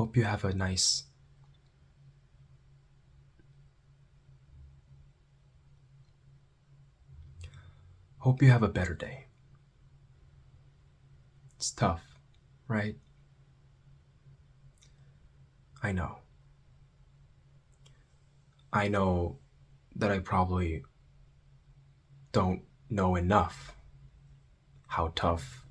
Hope you have a nice. Hope you have a better day. It's tough, right? I know. I know that I probably don't know enough how tough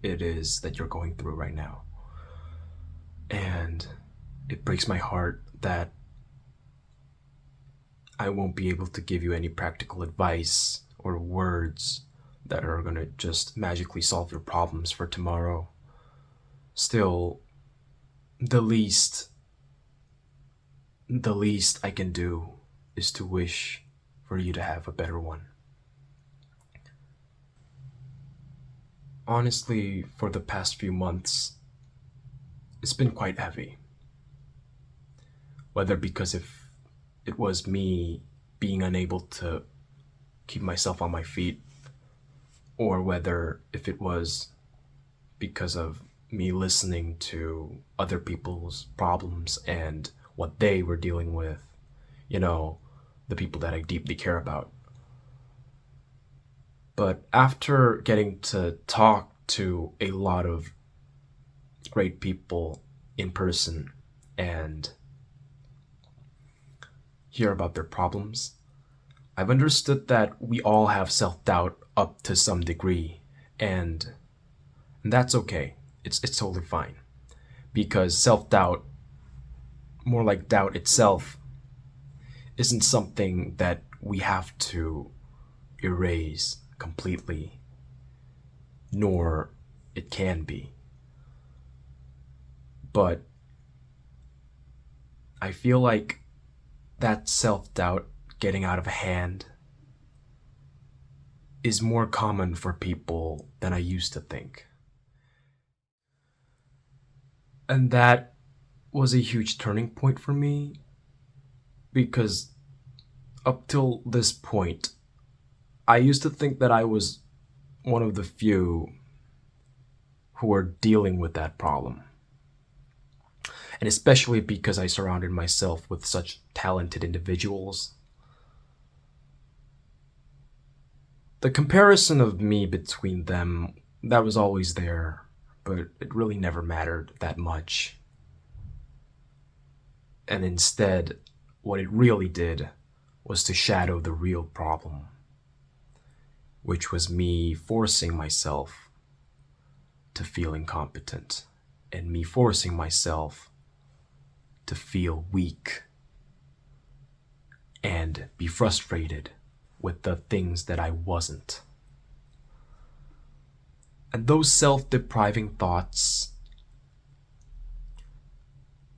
it is that you're going through right now. And it breaks my heart that I won't be able to give you any practical advice or words that are gonna just magically solve your problems for tomorrow. Still, the least the least I can do is to wish for you to have a better one. Honestly, for the past few months, it's been quite heavy. Whether because if it was me being unable to keep myself on my feet, or whether if it was because of me listening to other people's problems and what they were dealing with, you know, the people that I deeply care about. But after getting to talk to a lot of great people in person and hear about their problems, I've understood that we all have self doubt up to some degree, and that's okay. It's totally fine. Because self doubt, more like doubt itself, isn't something that we have to erase completely, nor it can be. But I feel like that self doubt getting out of hand is more common for people than I used to think. And that was a huge turning point for me because up till this point, I used to think that I was one of the few who were dealing with that problem. And especially because I surrounded myself with such talented individuals. The comparison of me between them, that was always there, but it really never mattered that much. And instead, what it really did was to shadow the real problem, which was me forcing myself to feel incompetent and me forcing myself to feel weak and be frustrated with the things that I wasn't. And those self depriving thoughts,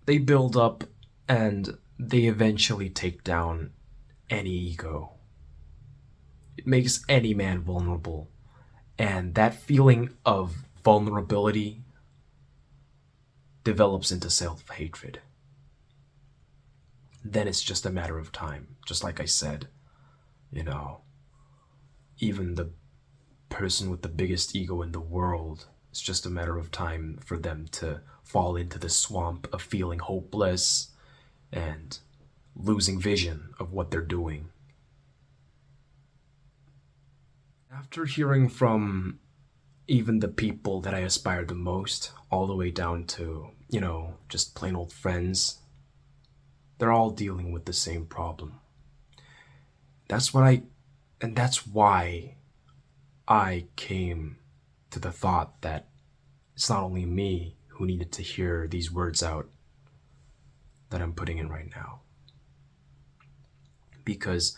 they build up and they eventually take down any ego. It makes any man vulnerable. And that feeling of vulnerability develops into self hatred. Then it's just a matter of time. Just like I said, you know, even the person with the biggest ego in the world, it's just a matter of time for them to fall into the swamp of feeling hopeless and losing vision of what they're doing. After hearing from even the people that I aspire the most, all the way down to, just plain old friends, they're all dealing with the same problem. That's what I, and that's why I came to the thought that it's not only me who needed to hear these words out that I'm putting in right now. Because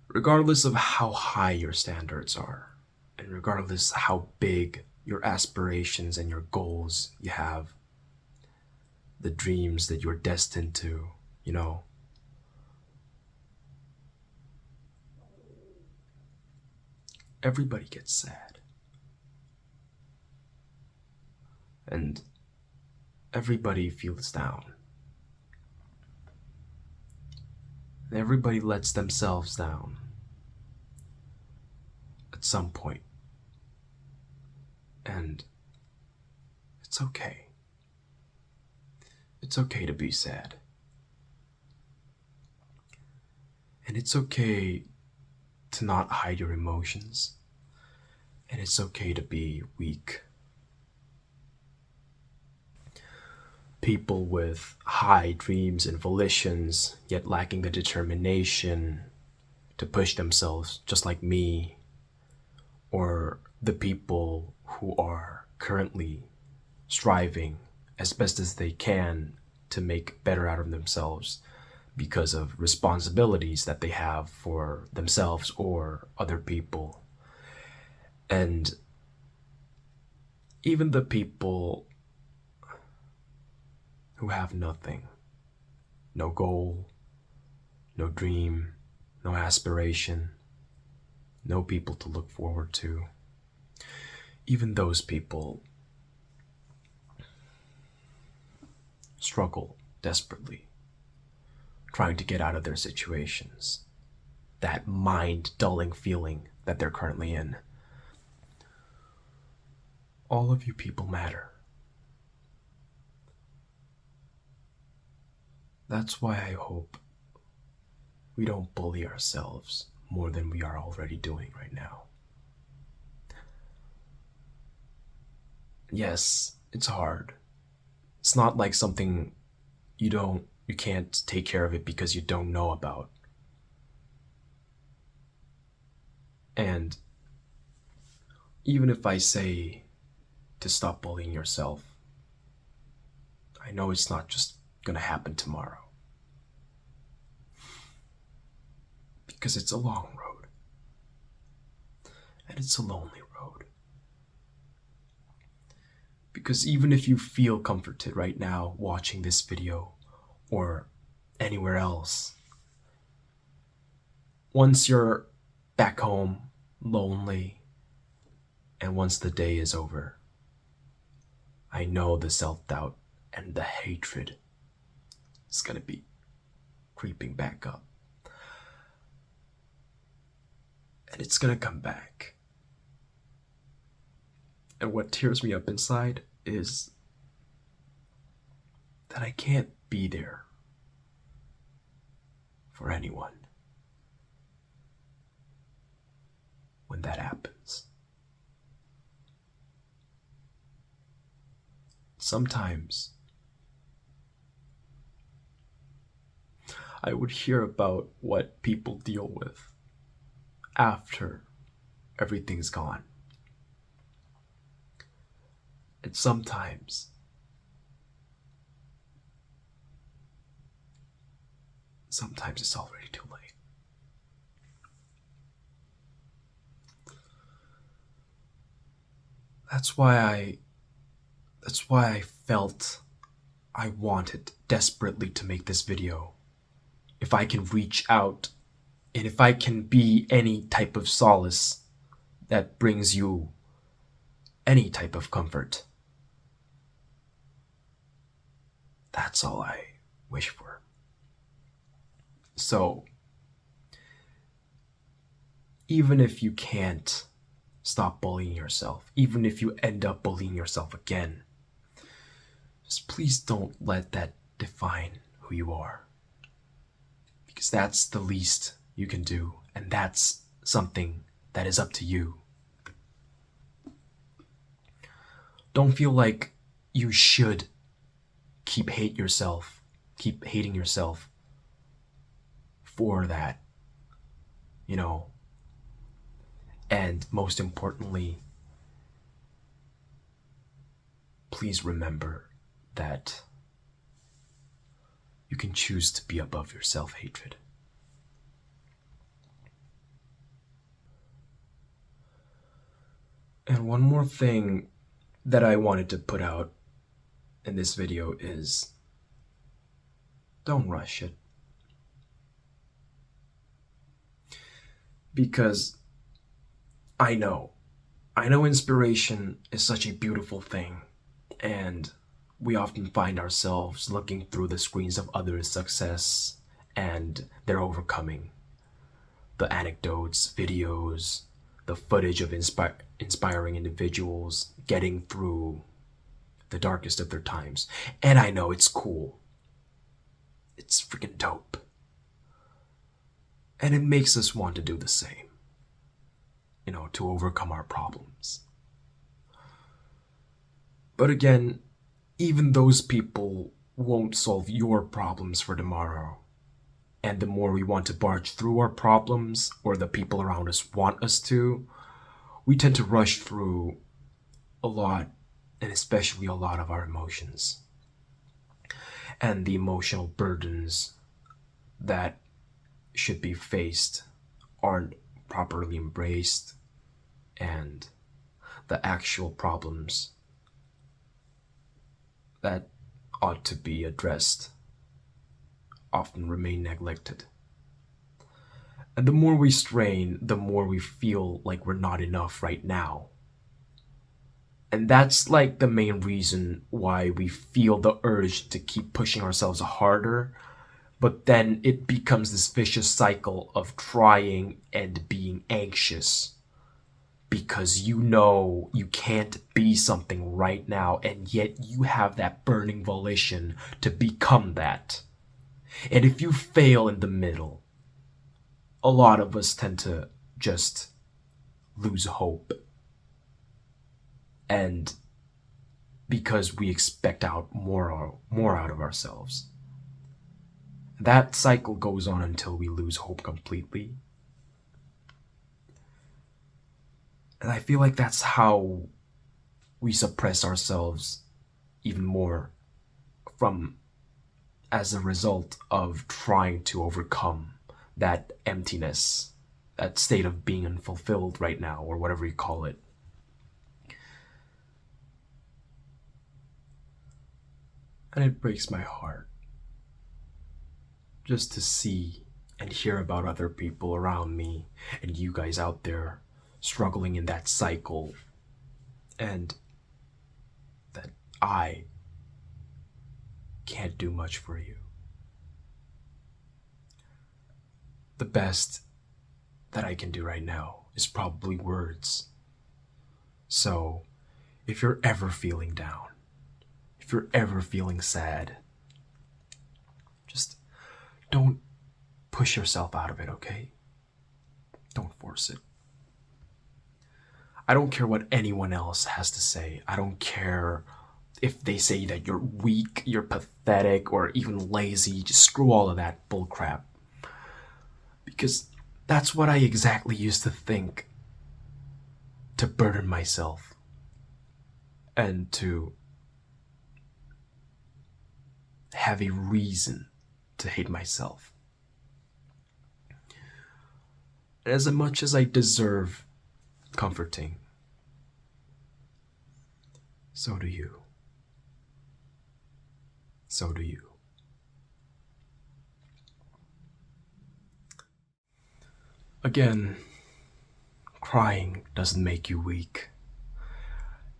regardless of how high your standards are, and regardless how big your aspirations and your goals you have, the dreams that you're destined to, everybody gets sad. And everybody feels down. And everybody lets themselves down at some point. And it's okay. It's okay to be sad. And it's okay to not hide your emotions. And it's okay to be weak. People with high dreams and volitions, yet lacking the determination to push themselves, just like me, or the people who are currently striving as best as they can to make better out of themselves because of responsibilities that they have for themselves or other people. And even the people who have nothing, no goal, no dream, no aspiration, no people to look forward to. Even those people struggle desperately, trying to get out of their situations, that mind-dulling feeling that they're currently in. All of you people matter. That's why I hope we don't bully ourselves more than we are already doing right now. Yes, it's hard. It's not like something you can't take care of it because you don't know about. And even if I say to stop bullying yourself, I know it's not just gonna happen tomorrow. Because it's a long road. And it's a lonely road. Because even if you feel comforted right now watching this video or anywhere else, once you're back home, lonely, and once the day is over, I know the self-doubt and the hatred is gonna be creeping back up. And it's gonna come back. And what tears me up inside is that I can't be there for anyone when that happens. Sometimes I would hear about what people deal with after everything's gone. And sometimes it's already too late. That's why I felt I wanted desperately to make this video. If I can reach out and if I can be any type of solace that brings you any type of comfort, that's all I wish for. So, even if you can't stop bullying yourself, even if you end up bullying yourself again, just please don't let that define who you are. Because that's the least you can do, and that's something that is up to you. Don't feel like you should keep hating yourself for that, And most importantly, please remember that you can choose to be above your self-hatred. And one more thing that I wanted to put out in this video is, don't rush it. Because I know inspiration is such a beautiful thing, and we often find ourselves looking through the screens of others' success and their overcoming. The anecdotes, videos, the footage of inspiring individuals getting through the darkest of their times. And I know it's cool. It's freaking dope. And it makes us want to do the same, to overcome our problems. But again, even those people won't solve your problems for tomorrow. And the more we want to barge through our problems, or the people around us want us to, we tend to rush through a lot, and especially a lot of our emotions. And the emotional burdens that should be faced aren't properly embraced, and the actual problems that ought to be addressed often remain neglected. And the more we strain, the more we feel like we're not enough right now. And that's like the main reason why we feel the urge to keep pushing ourselves harder, but then it becomes this vicious cycle of trying and being anxious because you can't be something right now, and yet you have that burning volition to become that. And if you fail in the middle, a lot of us tend to just lose hope. And because we expect out more out of ourselves. That cycle goes on until we lose hope completely. And I feel like that's how we suppress ourselves even more from as a result of trying to overcome that emptiness, that state of being unfulfilled right now, or whatever you call it. And it breaks my heart just to see and hear about other people around me and you guys out there struggling in that cycle, and that I can't do much for you. The best that I can do right now is probably words. So, if you're ever feeling down, if you're ever feeling sad, just don't push yourself out of it, okay? Don't force it. I don't care what anyone else has to say. I don't care if they say that you're weak, you're pathetic, or even lazy. Just screw all of that bullcrap. Because that's what I exactly used to think, to burden myself and to have a reason to hate myself. As much as I deserve comforting, so do you. So do you. Again, crying doesn't make you weak,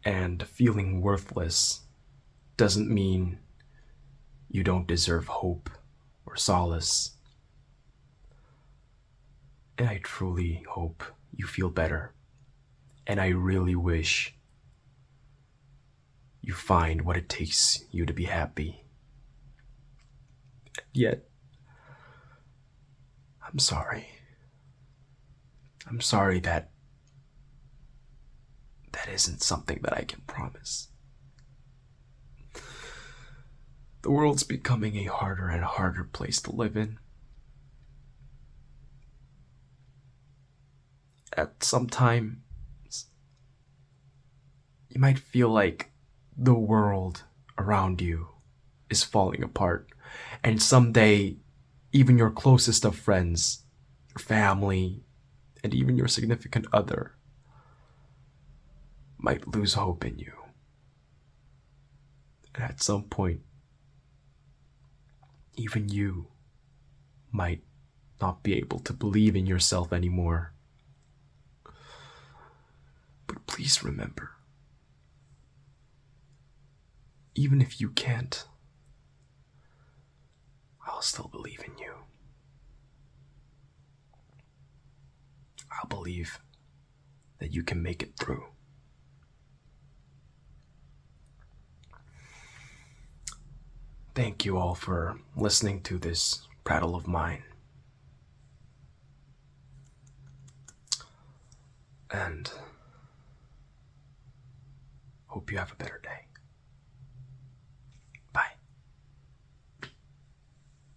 and feeling worthless doesn't mean you don't deserve hope or solace. And I truly hope you feel better. And I really wish you find what it takes you to be happy. Yet, I'm sorry. I'm sorry that isn't something that I can promise. The world's becoming a harder and harder place to live in. At some time, you might feel like the world around you is falling apart, and someday, even your closest of friends, your family, and even your significant other might lose hope in you. And at some point, even you might not be able to believe in yourself anymore. But please remember, even if you can't, I'll still believe in you. I'll believe that you can make it through. thank you all for listening to this prattle of mine. And hope you have a better day.